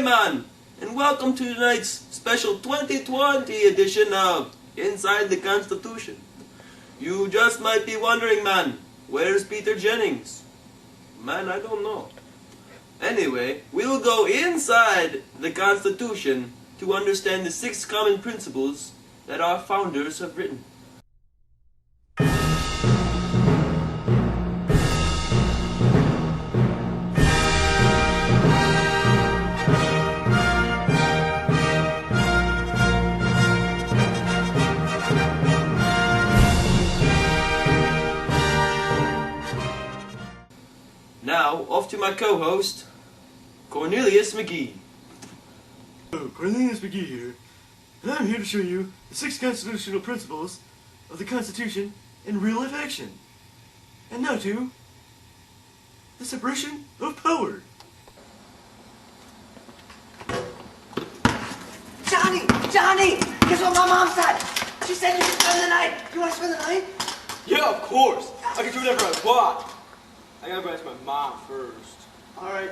man, and welcome to tonight's special 2020 edition of Inside the Constitution. You just might be wondering, man, where's Peter Jennings? Man, I don't know. Anyway, we'll go inside the Constitution to understand the 6 common principles that our founders have written. Now, off to my co-host, Cornelius McGee. Hello, Cornelius McGee here, and I'm here to show you the 6 constitutional principles of the Constitution in real-life action. And now to the separation of power. Johnny! Guess what my mom said? She said you should spend the night. You want to spend the night? Yeah, of course. I can do whatever I want. I gotta go ask my mom first. All right.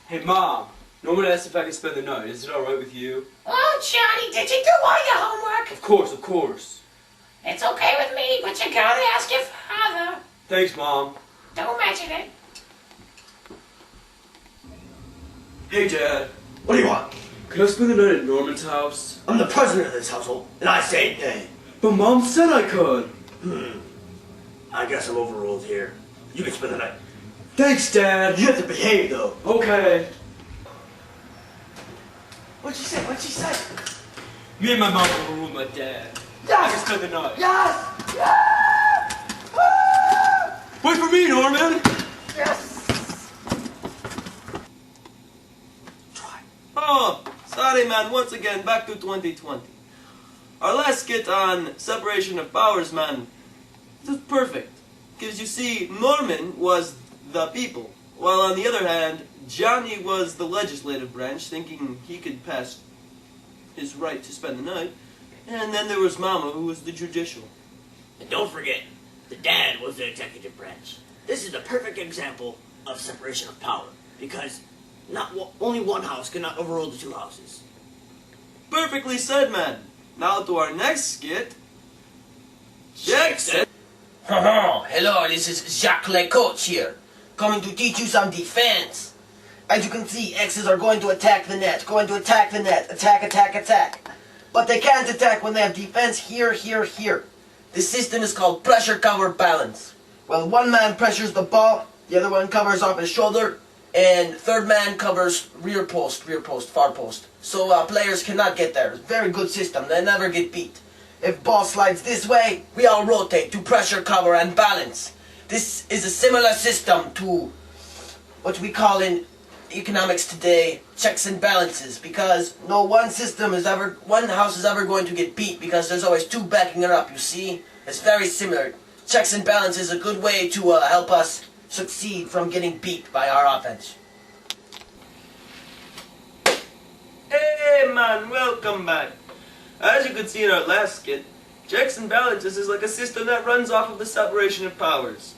Hey, Mom. No one asked if I could spend the night. Is it alright with you? Oh, Johnny, did you do all your homework? Of course, of course. It's okay with me, but you gotta ask your father. Thanks, Mom. Don't mention it. Hey, Dad. What do you want? Could I spend the night at Norman's house? I'm the president of this household, and I say nay. But Mom said I could. I guess I'm overruled here. You can spend the night. Thanks, Dad. You have to behave, though. Okay. What'd she say? Me and my mom overruled my dad. Yes! I can spend the night. Yes! Yes! Woo! Wait for me, Norman! Yes! Oh, sorry man, once again, back to 2020. Our last skit on separation of powers, man, this was perfect. Because you see, Norman was the people, while on the other hand, Johnny was the legislative branch, thinking he could pass his right to spend the night. And then there was Mama, who was the judicial. And don't forget, the dad was the executive branch. This is the perfect example of separation of power, because only one house cannot overrule the 2 houses. Perfectly said, man. Now to our next skit. Jackson. Hello, this is Jacques Le Coach here, coming to teach you some defense. As you can see, X's are going to attack the net, attack. But they can't attack when they have defense here. This system is called pressure cover balance. Well, one man pressures the ball, the other one covers off his shoulder, and third man covers rear post, far post. So players cannot get there. It's a very good system. They never get beat. If ball slides this way, we all rotate to pressure cover and balance. This is a similar system to what we call in economics today checks and balances, because no one house is ever going to get beat because there's always 2 backing it up, you see? It's very similar. Checks and balances is a good way to help us succeed from getting beat by our offense. Hey man, welcome back. As you could see in our last skit, checks and balances is like a system that runs off of the separation of powers.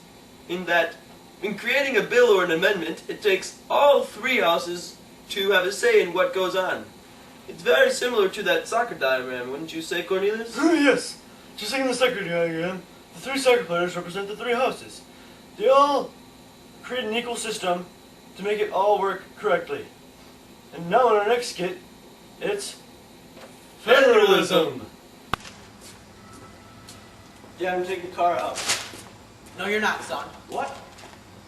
In that, in creating a bill or an amendment, it takes all 3 houses to have a say in what goes on. It's very similar to that soccer diagram, wouldn't you say, Cornelius? Yes. Just like in the soccer diagram, the 3 soccer players represent the 3 houses. They all create an equal system to make it all work correctly. And now in our next skit, it's federalism. Yeah, I'm taking the car out. No, you're not, son. What?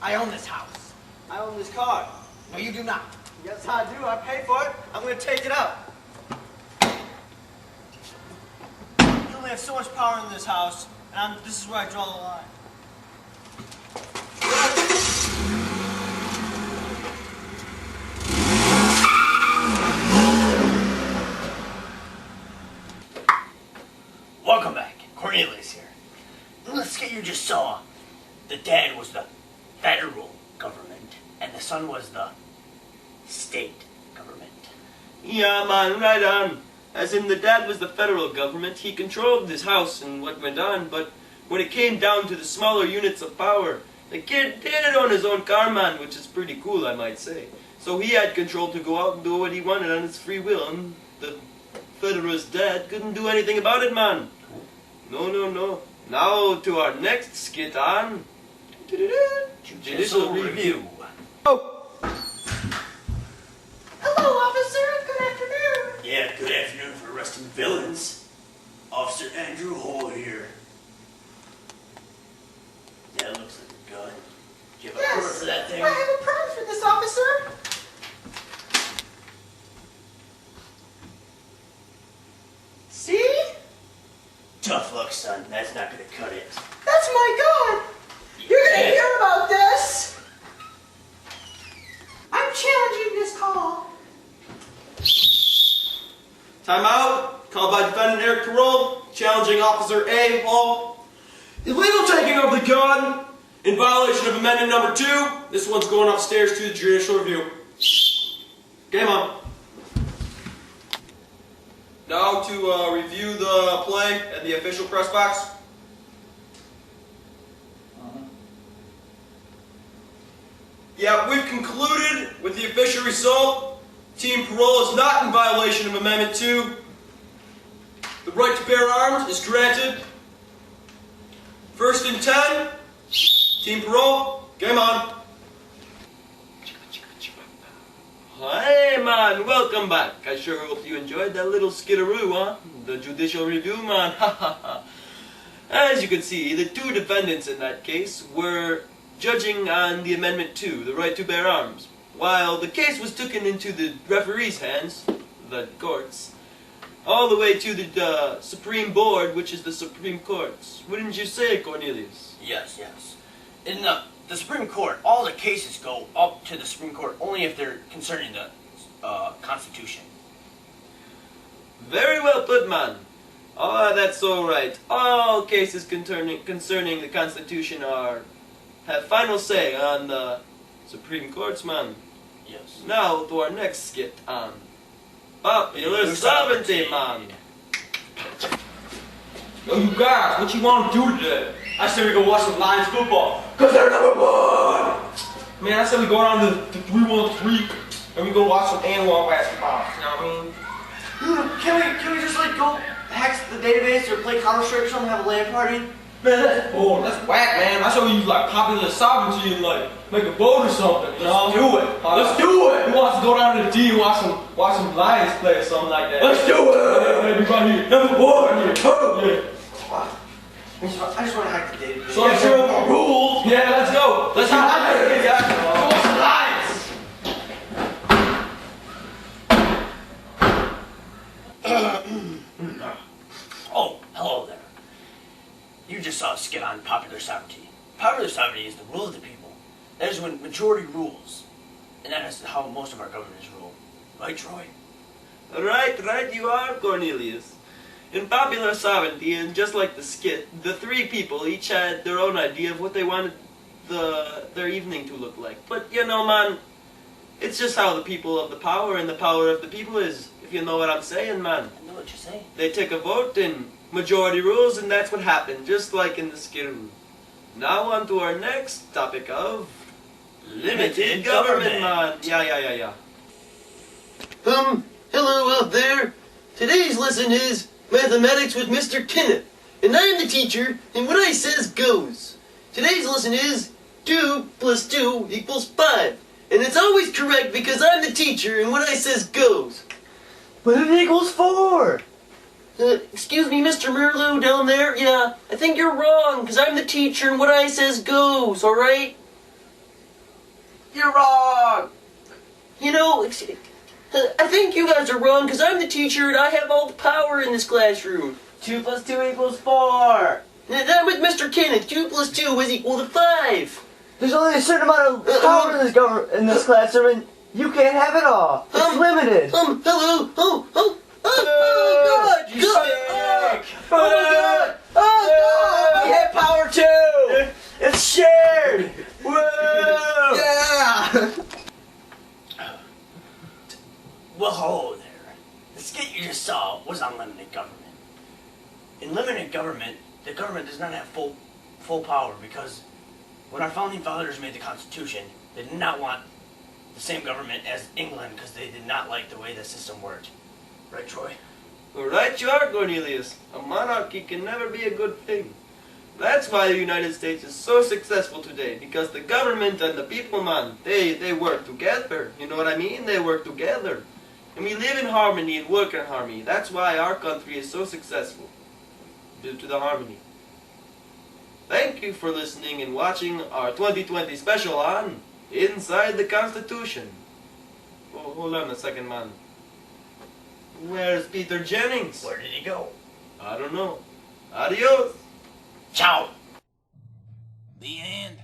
I own this house. I own this car. No, you do not. Yes, I do. I paid for it. I'm going to take it out. You only have so much power in this house, and this is where I draw the line. Welcome back. Cornelius here. In the skit you just saw, the dad was the federal government, and the son was the state government. Yeah man, right on. As in the dad was the federal government, he controlled this house and what went on, but when it came down to the smaller units of power, The kid did own his own car, man, which is pretty cool, I might say. So he had control to go out and do what he wanted on his free will, and the Federer's dad couldn't do anything about it, man. No, no, no. Now to our next skit on Judicial Review. Oh! Hello, officer. Good afternoon. Yeah, good afternoon for arresting villains. Officer Andrew Hall here. Yeah, it looks like a gun. Do you have a permit for that thing? I have a permit for this, officer. See? Tough luck, son. That's not gonna cut it. That's my gun. You're gonna hear about this. I'm challenging this call. Time out. Called by defendant Eric Parole, challenging Officer A. Hall. Illegal taking of the gun in violation of amendment number 2. This one's going upstairs to the Judicial Review. Game on. Now to review the play and the official press box. Yeah, we've concluded with the official result. Team Parole is not in violation of Amendment 2. The right to bear arms is granted. First and 10. Team Parole, game on. Hey man, welcome back. I sure hope you enjoyed that little skitteroo, huh? The Judicial Review, man. As you can see, the two defendants in that case were judging on the Amendment 2, the right to bear arms, while the case was taken into the referee's hands, the courts, all the way to the Supreme Board, which is the Supreme Courts. Wouldn't you say, Cornelius? Yes, yes. In the Supreme Court, all the cases go up to the Supreme Court only if they're concerning the Constitution. Very well put, man. Oh, that's all right. All cases concerning the Constitution have final say on the Supreme Courts, man. Yes. Now to our next skit on popular sovereignty, man. Yo, you guys, what you want to do today? I said we go watch some Lions football. Cause they're number 1! Man, I said we go down to 313 and we go watch some analog basketball. You know what I mean? Can we just like go hack the database or play Counter-Strike or something, have a LAN party? Man, that's whack, man. I saw we use like popular sovereignty and like make a vote or something. You know? Let's do it. Let's do it. Who wants to go down to the D and watch some Lions play or something like that? Let's do it! Everybody here. Number 1. Yeah. I just want to hack the database. So let's show the rules. Yeah, let's go. Let's hack the database. Go watch some Lions. Oh, hello there. You just saw a skit on popular sovereignty. Popular sovereignty is the rule of the people. That is when majority rules. And that is how most of our governments rule. Right, Troy? Right you are, Cornelius. In popular sovereignty, and just like the skit, the three people each had their own idea of what they wanted their evening to look like. But you know, man, it's just how the people of the power and the power of the people is, if you know what I'm saying, man. I know what you're saying. They take a vote and majority rules, and that's what happened, just like in the skitteroo. Now on to our next topic of limited government, man. Yeah. Hello out there. Today's lesson is Mathematics with Mr. Kenneth. And I'm the teacher, and what I says goes. Today's lesson is 2 plus 2 equals 5. And it's always correct because I'm the teacher, and what I says goes. But it equals 4! Excuse me, Mr. Merlot down there? Yeah, I think you're wrong, because I'm the teacher, and what I says goes, alright? You're wrong. You know, I think you guys are wrong, because I'm the teacher, and I have all the power in this classroom. 2 plus 2 equals 4. I'm with Mr. Kenneth. 2 plus 2 is equal to 5. There's only a certain amount of power in this classroom, and you can't have it all. It's limited. Hello. Oh, God. You God. sick. Oh, my God. Oh, God. We have power too. It's shared. Whoa. Yeah. Well, hello there. The skit you just saw was on limited government. In limited government, the government does not have full power because When our founding fathers made the Constitution, they did not want the same government as England because they did not like the way the system worked. Right, Troy? Well, right you are, Cornelius. A monarchy can never be a good thing. That's why the United States is so successful today, because the government and the people, man, they work together. You know what I mean? They work together. And we live in harmony and work in harmony. That's why our country is so successful, due to the harmony. Thank you for listening and watching our 2020 special on Inside the Constitution. Oh, hold on a second, man. Where's Peter Jennings? Where did he go? I don't know. Adios. Ciao. The end.